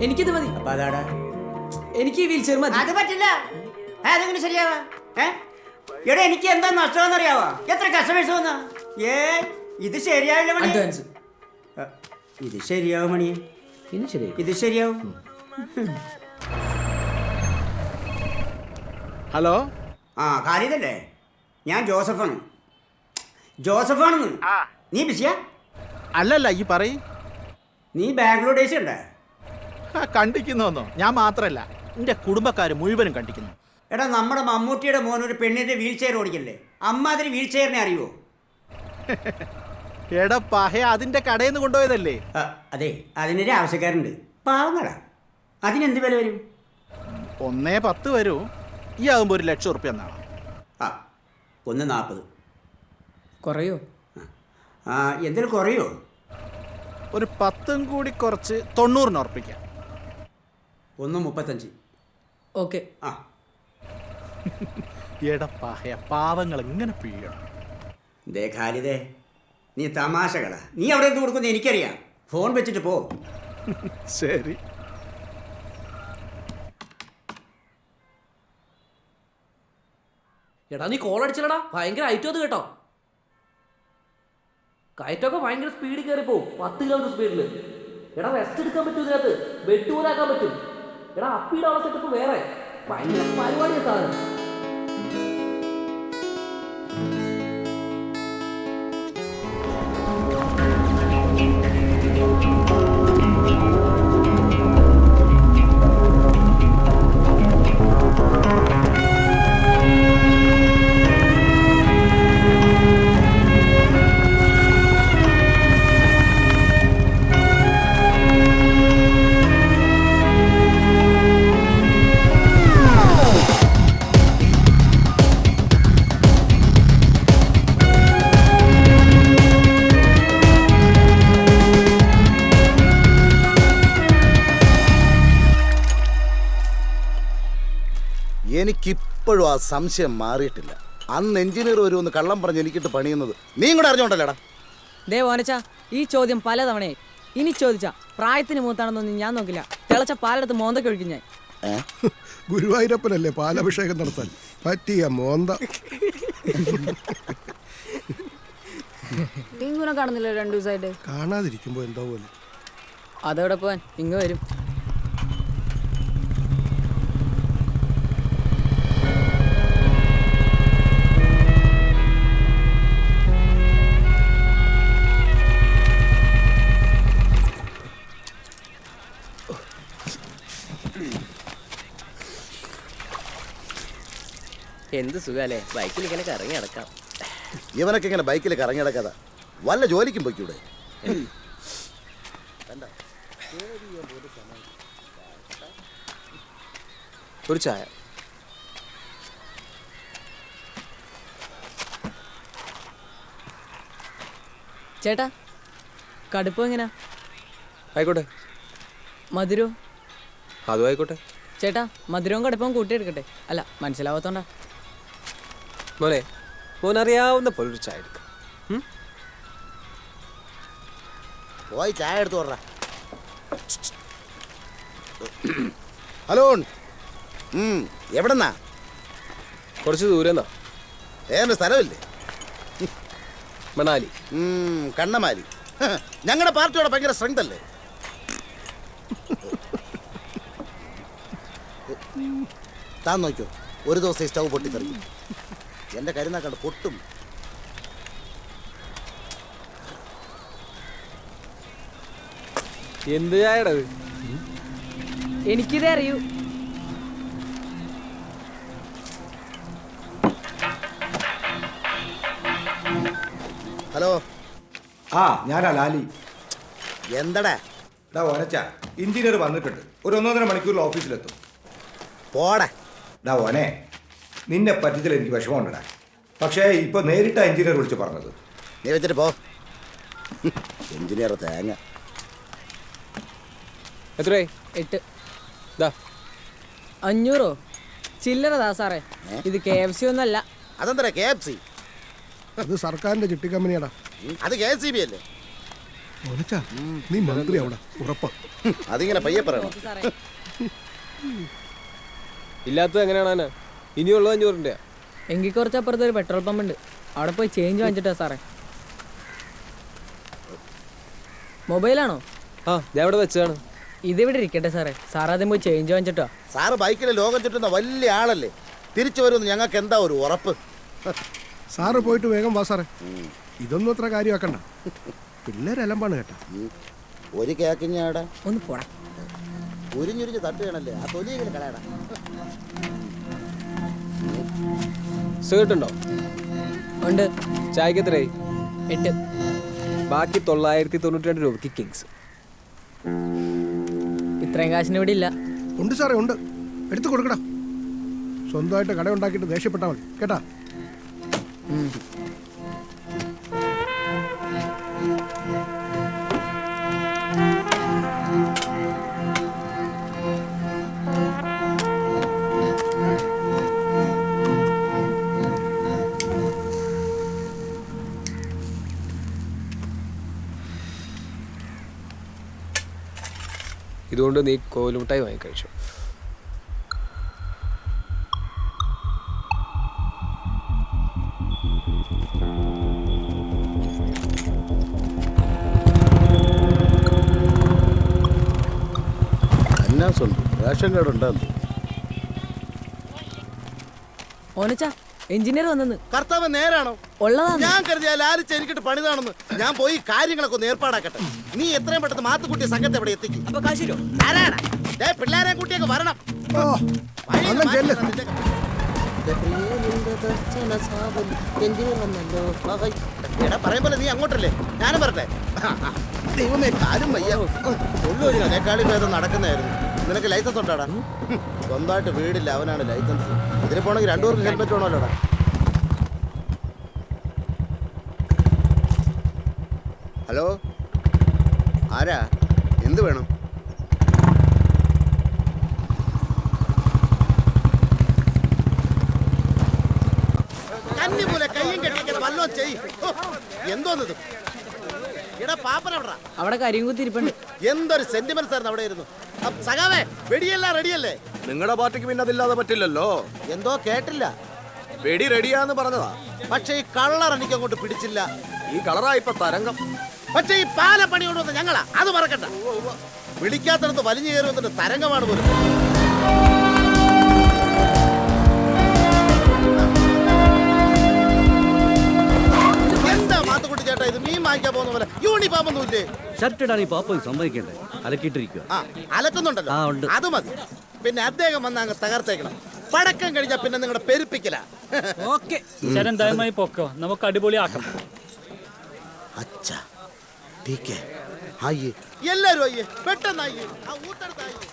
എനിക്കിത് മതി. അപ്പൊ അതാടാ എനിക്ക് ഈ വീൽ ചെയർ മതി. അത് പറ്റില്ല. അതെങ്ങനെ ശരിയാവാ? എടാ എനിക്ക് എന്താ നഷ്ടമെന്നറിയാവോ? എത്ര കസ്റ്റമേഴ്സ് വന്നാ? ഇത് ശരിയാവില്ല മണി. അഡ്വാൻസ്. ഇത് ശരിയാവും മണി. ഇനി ശരി. ഇത് ശരിയാവും. ഹലോ. ആ ഖാലിദല്ലേ? ഞാൻ ജോസഫാണ്. ജോസഫാണെന്ന്. നീ ബിസിയാ? അല്ലല്ല ഈ പറയും. നീ ബാംഗ്ലൂർ ഡേയ്സ് ഉണ്ടേ? കണ്ടിക്കുന്നോന്നോ? ഞാൻ മാത്രല്ല, എൻ്റെ കുടുംബക്കാർ മുഴുവനും കണ്ടിക്കുന്നു. എടാ നമ്മുടെ മമ്മൂട്ടിയുടെ മോൻ ഒരു പെണ്ണിന്റെ വീൽ ചെയർ ഓടിക്കല്ലേ? അമ്മാതിരി വീൽ ചെയറിനെ അറിയുവോ? എടാ പഹ അതിന്റെ കടയിൽ നിന്ന് കൊണ്ടുപോയതല്ലേ? അതെ, അതിനൊരു ആവശ്യക്കാരുണ്ട്. പാവങ്ങളാ. അതിനെന്ത് വില വരും? 1.10 വരൂ. ഈ ആകുമ്പോൾ 1,00,000 ഉറുപ്പ്യ എന്നാണ്. 1.40. കുറയോ? എന്തെങ്കിലും കുറയോ? ഒരു 10 കൂടി കുറച്ച് 90 ഉറപ്പിക്കാം. 1.35. ഓക്കെ. എടാ പഹ പാവങ്ങൾ എങ്ങനെ പിഴിയണം? ദേ ഖാലിദേ, നീ തമാശകളാ. നീ അവിടെ എന്ത് കൊടുക്കുന്നത് എനിക്കറിയാം. ഫോൺ വെച്ചിട്ട് പോ. ശരി. എടാ നീ കോൾ അടിച്ചല്ലടാ, ഭയങ്കര ഐറ്റം അത് കേട്ടോ. കയറ്റൊക്കെ ഭയങ്കര സ്പീഡിൽ കയറി പോവും, 10 കിലോമീറ്റർ സ്പീഡിൽ. എടാ റെസ്റ്റ് എടുക്കാൻ പറ്റും, ഇതിനകത്ത് ബെഡ് പോലാക്കാൻ പറ്റും. എടാ അപ്പിയുടെ സെറ്റപ്പ് വേറെ, ഭയങ്കര പരിപാടിയാണ് സാധനം. എനിക്കിപ്പോഴും ആ സംശയം മാറിയിട്ടില്ല. അന്ന് എഞ്ചിനീയർ വരുമെന്ന് കള്ളം പറഞ്ഞ് എനിക്കിട്ട് പണിയുന്നത് നീ കൂടെ അറിഞ്ഞോണ്ടല്ലേടാ? ദേ ഓനച്ചാ, ഈ ചോദ്യം പലതവണയായി. ഇനി ചോദിച്ചാ പ്രായത്തിന് മൂത്താണെന്നൊന്നും ഞാൻ നോക്കില്ല. തിളച്ച പാലെടുത്ത് മോന്തൊക്കെ ഒഴിക്കും ഞാൻ. ഗുരുവായൂരപ്പനല്ലേ പാലഭിഷേകം നടത്താൻ പറ്റിയ മോന്ത. കാണുന്നില്ല 2 ദിവസമായിട്ട്. കാണാതിരിക്കുമ്പോ എന്തോ പോലെ. അതോടെ പോവാൻ ഇങ്ങ് വരും. എന്ത് സുഖല്ലേ, ബൈക്കിൽ ഇങ്ങനെ കറങ്ങി നടക്കാം. ഇവനൊക്കെ ഇങ്ങനെ ബൈക്കിൽ കറങ്ങി നടക്കാതെ വല്ല ജോലിക്കും പോയിക്കൂടെ? ഒരു ചായ. ചേട്ടാ കടുപ്പം എങ്ങനാ? ആയിക്കോട്ടെ. മധുരോ? അതും ആയിക്കോട്ടെ. ചേട്ടാ മധുരവും കടുപ്പവും കൂട്ടിയെടുക്കട്ടെ? അല്ല മനസ്സിലാവാത്തോണ്ടാ. മോനെ, മോനറിയാവുന്ന പോലെ ഒരു ചായ എടുക്കാം. പോയി ചായ എടുത്തു കൊറ. ഹലോ, എവിടെന്നാ? കുറച്ച് ദൂരെന്നാ. ഏതൊരു സ്ഥലമില്ലേ? മണാലി. കണ്ണമാലി. ഞങ്ങളുടെ പാർട്ടിയോടെ ഭയങ്കര സ്ട്രെങ്ത് അല്ലേ? താൻ നോക്കിയോ, ഒരു ദിവസം സ്റ്റൗ പൊട്ടിത്തെറിക്കും. എന്റെ കരുനാക്കണ്ട് പൊട്ടും. എന്ത് ചായടാ? എനിക്കിതേ അറിയൂ. ഹലോ. ഞാനാ ലാലി. എന്തടാ? ഓനച്ചാ, എഞ്ചിനീയർ വന്നിട്ടുണ്ട്. ഒരു 1.5 മണിക്കൂറിൽ ഓഫീസിലെത്തും. പോടാ. ഓനെ, നിന്നെ പറ്റിച്ചാൽ എനിക്ക് വിഷമമുണ്ടടാ. പക്ഷേ ഇപ്പൊ നേരിട്ടാ എഞ്ചിനീയർ വിളിച്ച് പറഞ്ഞത്. നീ വെച്ചിട്ട് പോ. എഞ്ചിനീയർ തേങ്ങ. എത്രയായി? 8. 500 ചില്ലറതാ സാറേ. ഇത് KFC ഒന്നല്ല. അതെന്താ KFC? അത് സർക്കാരിന്റെ ചിട്ടി കമ്പനിയാടാ. അത് KCB അല്ലേ? നീ മന്ത്രി അവിടെ ഉറപ്പാ. അതിങ്ങനെ പയ്യെ പറയണം. സാറേ ഇല്ലാത്തത് എങ്ങനെയാണ് ഇനിയുള്ളത് 500 എങ്കിൽ കുറച്ചപ്പുറത്ത് ഒരു പെട്രോൾ പമ്പ് ഉണ്ട്, അവിടെ പോയി ചേഞ്ച് വാങ്ങിച്ചിട്ടാ സാറേ. മൊബൈലാണോ? ആ ഞാൻ ഇവിടെ വെച്ചതാണ്. ഇതിവിടെ ഇരിക്കട്ടെ സാറേ, സാറാദ്യം പോയി ചേഞ്ച് വാങ്ങിച്ചിട്ടോ. സാറ് ബൈക്കിൽ ലോകം ചുറ്റുന്ന വലിയ ആളല്ലേ, തിരിച്ചു വരുമെന്ന് ഞങ്ങൾക്ക് എന്താ ഒരു ഉറപ്പ്? സാറ് പോയിട്ട് വേഗം വാ സാറേ. ഇതൊന്നും അത്ര കാര്യമാക്കണ്ട, പിള്ളേരലമ്പാണ് കേട്ടാ. ഒരു കേക്കിഞ്ഞാടാ ഒന്ന് പോടാ. ഉരിഞ്ഞുരിഞ്ഞ് തട്ടുകയാണല്ലേ, ആ തൊലിയെങ്കിലും കളയടാ. സിഗരറ്റ് ഉണ്ടോ? ഉണ്ട്. ചായക്ക് എത്രയായി? 8. ബാക്കി 992 രൂപയ്ക്ക് കിങ്സ്. ഇത്രയും കാശിന് ഇവിടെ ഇല്ല. ഉണ്ട് സാറേ, ഉണ്ട്, എടുത്തു കൊടുക്കടാ. സ്വന്തമായിട്ട് കട ഉണ്ടാക്കിയിട്ട് ദേഷ്യപ്പെട്ടാൽ മതി കേട്ടാ. ഇതുകൊണ്ട് നീ കോലുമിട്ടായി വാങ്ങിക്കഴിച്ചു. റേഷൻ കാർഡ് ഉണ്ടാകുന്നു. ഓനച്ചാ എഞ്ചിനീയർ വന്നെന്ന്. കർത്താവ് നേരാണോ? ഉള്ളതാണ്. ഞാൻ കരുതിയാ ലാലിച്ച് എനിക്കിട്ട് പണിതാണെന്ന്. ഞാൻ പോയി കാര്യങ്ങളൊക്കെ ഒന്ന് ഏർപ്പാടാക്കട്ടെ. നീ എത്രയും പെട്ടെന്ന് മാത്തുക്കുട്ടിയെ സംഘത്തെ അവിടെ എത്തിക്കും. പിള്ളേരെ കുട്ടിയൊക്കെ വരണം. ഓ, അണ്ണൻ ചെല്ല്. എടാ പറയും പോലെ നീ അങ്ങോട്ടല്ലേ, ഞാനും വരട്ടെ. ദൈവമേ, കാലും വയ്യ. അതിനേക്കാളും ഭേദം നടക്കുന്നതായിരുന്നു. നിനക്ക് ലൈസൻസ് ഉണ്ടാടാ? സ്വന്തമായിട്ട് വീടില്ല, അവനാണ് ലൈസൻസ്. ഇതിന് പോണെങ്കിൽ 2 പേർക്ക് ഹെൽമെറ്റ് വേണമല്ലോടാ. ഹലോ, ആരാ? എന്ത് വേണം? കന്നിപോലെ കയ്യും കെട്ടിക്കണ വല്ലോ ചെയ്. എന്തോന്നത്? എടാ പാപ്പനവിടാ, അവിടെ കരിയും കുത്തിരിപ്പുണ്ട്. എന്തൊരു സെന്റിമെന്റ്സ് ആയിരുന്നു അവിടെ ഇരുന്നു. സഖാവേ, വെടിയെല്ലാം റെഡിയല്ലേ? നിങ്ങളുടെ പാർട്ടിക്ക് പിന്നെ അതില്ലാതെ പറ്റില്ലല്ലോ. എന്തോ കേട്ടില്ല. വെടി റെഡിയാന്ന് പറഞ്ഞതാ. പക്ഷെ ഈ കളർ എനിക്ക് അങ്ങോട്ട് പിടിച്ചില്ല. ഈ കളറാ ഇപ്പൊ തരംഗം. പക്ഷെ ഈ പാല പണി കൊണ്ടുവന്ന ഞങ്ങളാ, അത് മറക്കണ്ട. വിളിക്കാത്തടത്ത് വലിഞ്ഞു കയറി വന്നിട്ട് തരംഗമാണ് പോലും. എന്താ മാത്തുക്കുട്ടി ചേട്ടാ ഇത്? മീൻ വാങ്ങിക്കാൻ പോകുന്ന പോലെ യൂണിഫോം ഒന്നും ഇല്ലേ? ഷർട്ട് ഇടാൻ ഈ പാപ്പ സമ്മതിക്കണ്ടേ? അലക്കിയിട്ടിരിക്കുക. ആ, അലക്കുന്നുണ്ടല്ലോ, അത് മതി. പിന്നെ അദ്ദേഹം വന്ന് അങ്ങ് തകർത്തേക്കണം. പടക്കം കഴിഞ്ഞാ പിന്നെ നിങ്ങളുടെ പെരുപ്പിക്കല. ചേട്ടൻ ദയമായി പൊക്കോ, നമുക്ക് അടിപൊളിയാക്കാം. അച്ഛാ, ടീക്കേ, ആയിയേ, എല്ലാരും ആയിയേ, പെട്ടെന്ന് ആയിയേ, ആ ഊട്ടടുത്ത് ആയിയേ.